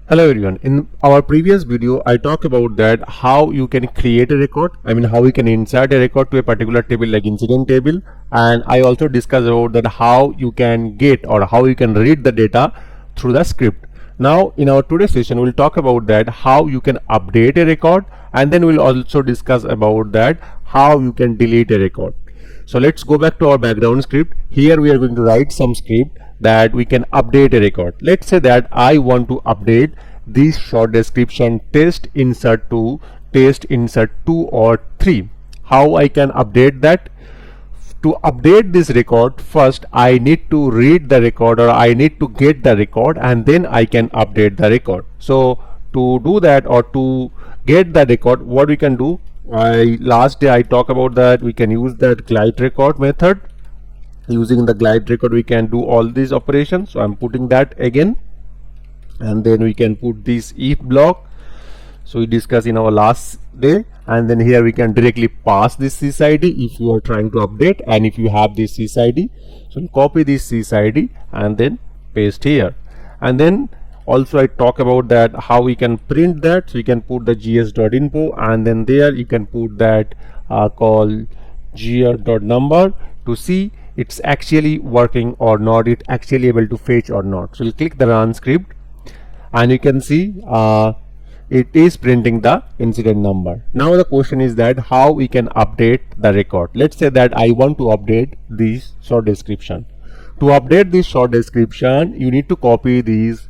Hello everyone. In our previous video, I talked about that how you can create a record. How you can insert a record to a particular table like incident table. And I also discussed about that how you can get or how you can read the data through the script. Now in our today's session, we'll talk about that how you can update a record, and then we'll also discuss about that how you can delete a record. So let's go back to our background script. Here we are going to write some script that we can update a record. Let's say that I want to update this short description test insert to test insert 2 or 3. How I can update that? To update this record, first I need to read the record, or I need to get the record, and then I can update the record. So to do that, or to get the record, what we can do, last day I talked about that we can use that GlideRecord method. Using the GlideRecord we can do all these operations. So I'm putting that again, and then we can put this if block. So we discussed in our last day, and then here we can directly pass this sysid if you are trying to update, and if you have this sysid, so copy this sysid and then paste here. And then also I talk about that how we can print that. So you can put the gs.info, and then there you can put that call gr.number to see it's actually working or not, it actually able to fetch or not. So you click the run script, and you can see it is printing the incident number. Now the question is that how we can update the record. Let's say that I want to update this short description. To update this short description, you need to copy these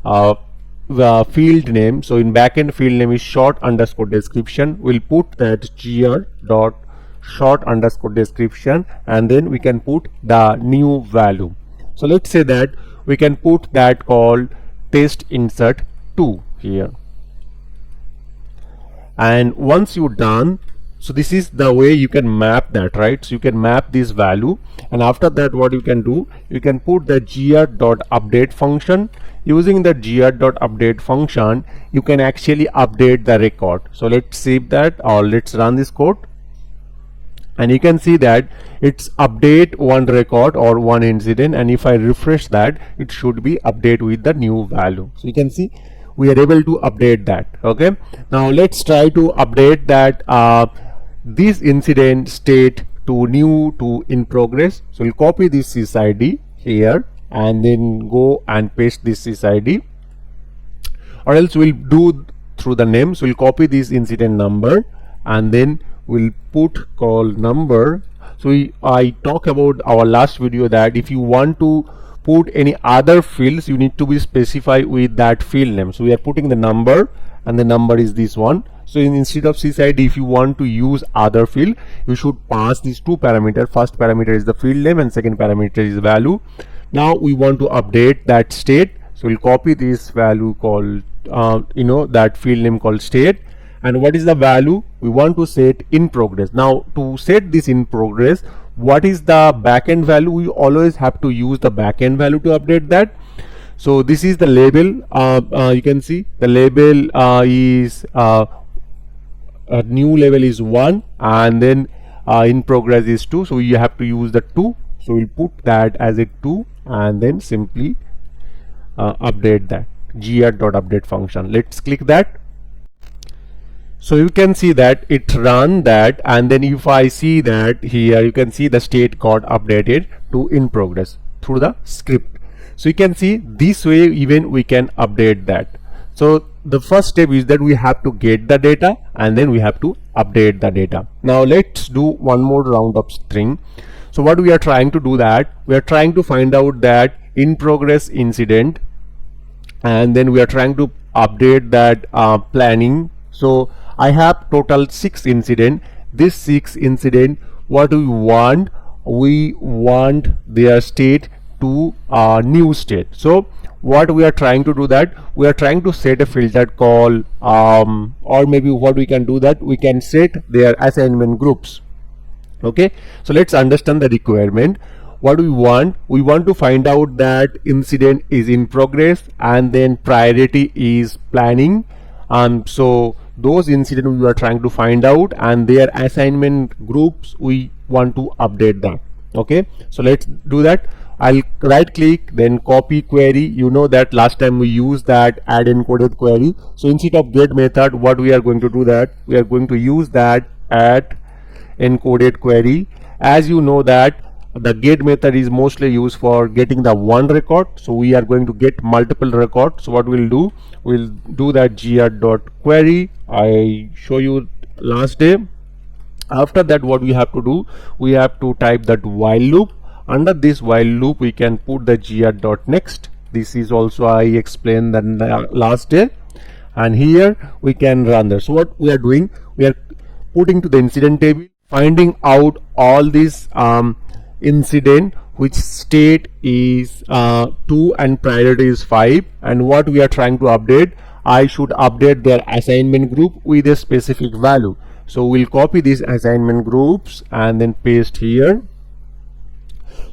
the field name. So in backend, field name is short underscore description. We'll put that gr.short underscore description, and then we can put the new value. So let's say that we can put that called test insert 2 here. And once you're done, so this is the way you can map that, right? So you can map this value, and after that what you can do, you can put the gr.update function. Using the gr.update function, you can actually update the record. So let's save that, or let's run this code, and you can see that it's update one record or one incident, and if I refresh that, it should be update with the new value. So you can see we are able to update that. Okay, now let's try to update that this incident state to new to in progress. So we'll copy this sysid here, and then go and paste this sysid, or else we'll do through the name. So we'll copy this incident number, and then we'll put call number. So I talk about our last video that if you want to put any other fields, you need to be specified with that field name. So we are putting the number, and the number is this one. So instead of sysid, if you want to use other field, you should pass these two parameters. First parameter is the field name, and second parameter is value. Now we want to update that state, so we'll copy this value called that field name called state. And what is the value? We want to set in progress. Now to set this in progress, what is the backend value? We always have to use the backend value to update that. So this is the label. You can see the label is a new label is 1, and then in progress is 2. So you have to use the 2. So we'll put that as a 2, and then simply update that gr.update function. Let's click that. So you can see that it run that, and then if I see that here, you can see the state got updated to in progress through the script. So you can see this way even we can update that. So the first step is that we have to get the data, and then we have to update the data. Now let's do one more round of string. So what we are trying to do, that we are trying to find out that in progress incident, and then we are trying to update that planning. So I have total 6 incident. This 6 incident, what we want their state to new state. So what we are trying to do, that we are trying to set a filter call, or maybe what we can do, that we can set their assignment groups. Okay, so let's understand the requirement. What we want to find out that incident is in progress, and then priority is planning. So those incidents we are trying to find out, and their assignment groups we want to update that. Okay, so let's do that. I'll right click, then copy query. You know that last time we used that add encoded query. So instead of get method, what we are going to do that we are going to use that add encoded query. As you know that the get method is mostly used for getting the one record, so we are going to get multiple records. So what we'll do that gr.query. I show you last day. After that, what we have to do, we have to type that while loop. Under this while loop we can put the gr.next. This is also I explained that last day, and here we can run there. So what we are doing, we are putting to the incident table, finding out all these incident which state is 2 and priority is 5, and what we are trying to update, I should update their assignment group with a specific value. So we'll copy these assignment groups and then paste here.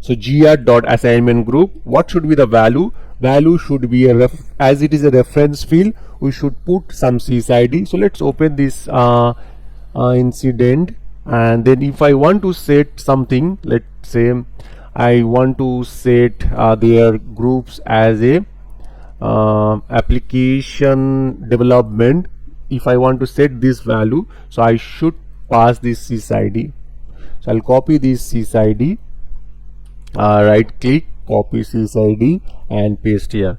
So gr.assignment group, what should be the value? Value should be as it is a reference field, we should put some sysID. So let's open this incident, and then if I want to set something, let's say I want to set their groups as a application development. If I want to set this value, so I should pass this sysID. So I'll copy this sysID, right click, copy sysID and paste here,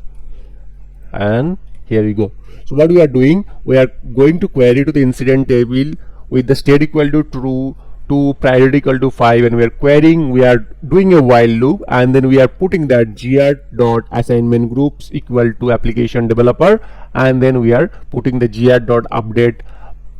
and here we go. So what we are doing, we are going to query to the incident table with the state equal to true, to priority equal to 5, and we are querying, we are doing a while loop, and then we are putting that gr.assignment groups equal to application developer, and then we are putting the gr.update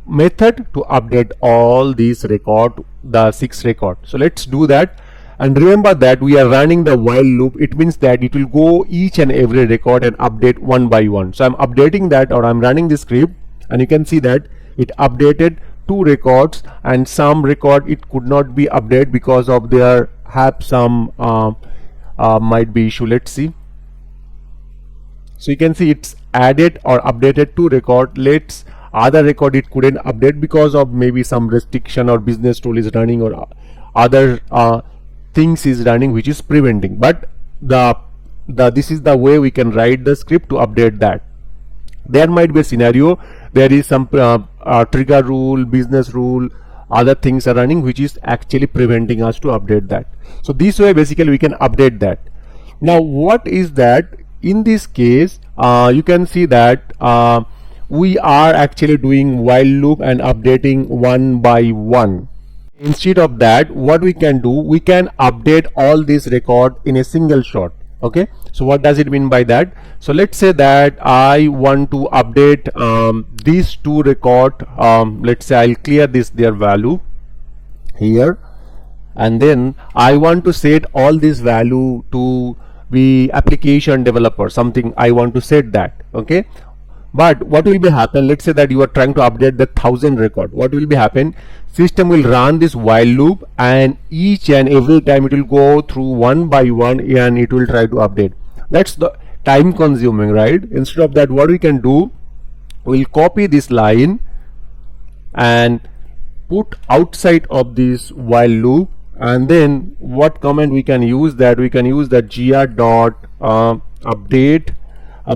method to update all these record, the 6 record. So let's do that. And remember that we are running the while loop. It means that it will go each and every record and update one by one. So I'm updating that, or I'm running the script, and you can see that it updated 2 records, and some record it could not be updated because of their have some might be issue. Let's see. So you can see it's added or updated 2 record. Let's other record it couldn't update because of maybe some restriction or business rule is running, or other things is running which is preventing. But this is the way we can write the script to update that. There might be a scenario, there is some trigger rule, business rule, other things are running which is actually preventing us to update that. So this way basically we can update that. Now what is that? In this case you can see that we are actually doing while loop and updating one by one. Instead of that, what we can do, we can update all this record in a single shot. Okay, so what does it mean by that? So let's say that I want to update these 2 record. Let's say I'll clear their value here, and then I want to set all this value to be application developer, something I want to set that. Okay, but what will be happen, let's say that you are trying to update the 1000 record. What will be happen, system will run this while loop, and each and every time it will go through one by one and it will try to update. That's the time consuming, right? Instead of that, what we can do, we'll copy this line and put outside of this while loop, and then what command we can use, that we can use that gr.update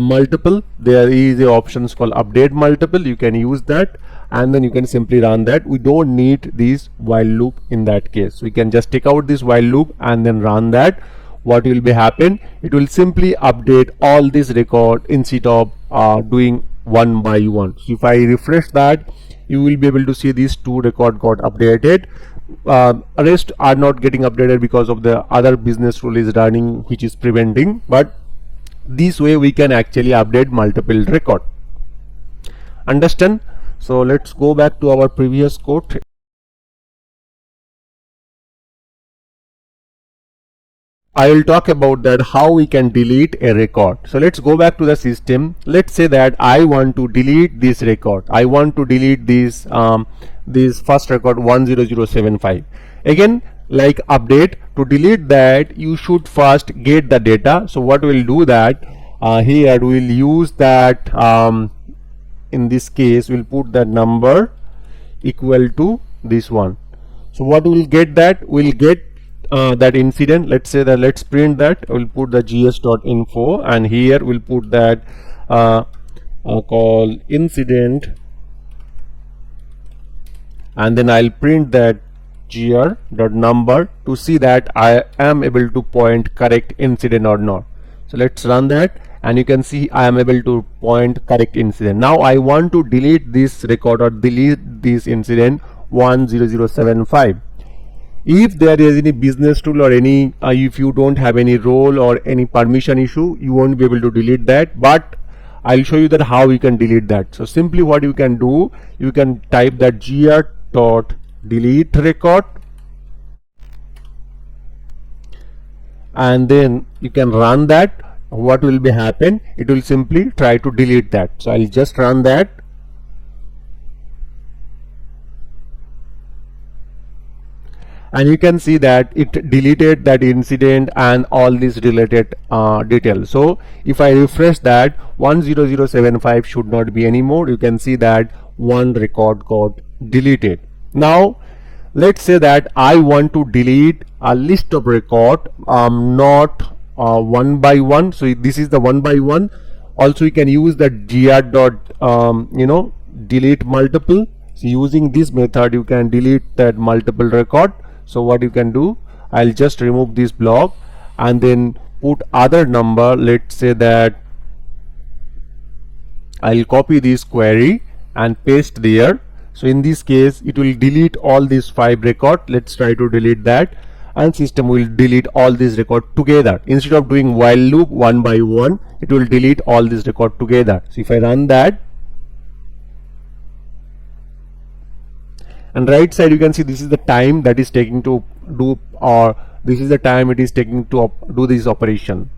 multiple. There is a options called update multiple, you can use that, and then you can simply run that. We don't need this while loop in that case. We can just take out this while loop and then run that. What will be happen, it will simply update all this record instead of doing one by one. So if I refresh that, you will be able to see these 2 record got updated. Rest are not getting updated because of the other business rule is running which is preventing, but this way we can actually update multiple record. Understand? So let's go back to our previous code. I will talk about that how we can delete a record. So let's go back to the system. Let's say that I want to delete this record. I want to delete this first record 10075. Again, like update, to delete that you should first get the data. So what we'll do that here we'll use that in this case we'll put that number equal to this one. So what we'll get, that we'll get that incident. Let's say that, let's print that. We'll put the gs.info, and here we'll put that call incident, and then I'll print that gr.number to see that I am able to point correct incident or not. So let's run that, and you can see I am able to point correct incident. Now I want to delete this record or delete this incident 10075. If there is any business tool or any if you don't have any role or any permission issue, you won't be able to delete that, but I'll show you that how you can delete that. So simply what you can do, you can type that gr.delete record, and then you can run that. What will be happen, it will simply try to delete that. So I'll just run that, and you can see that it deleted that incident and all these related details. So if I refresh that, 10075 should not be anymore. You can see that one record got deleted. Now let's say that I want to delete a list of record, not one by one. So this is the one by one. Also you can use the delete multiple. So using this method you can delete that multiple record. So what you can do, I'll just remove this block and then put other number. Let's say that I'll copy this query and paste there. So in this case it will delete all these 5 record. Let's try to delete that, and system will delete all these record together. Instead of doing while loop one by one, it will delete all these record together. So if I run that, and right side you can see this is the time that is taking to do, or this is the time it is taking to do this operation.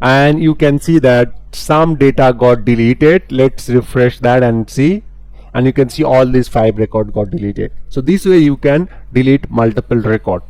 And you can see that some data got deleted. Let's refresh that and see, and you can see all these 5 record got deleted. So this way you can delete multiple record.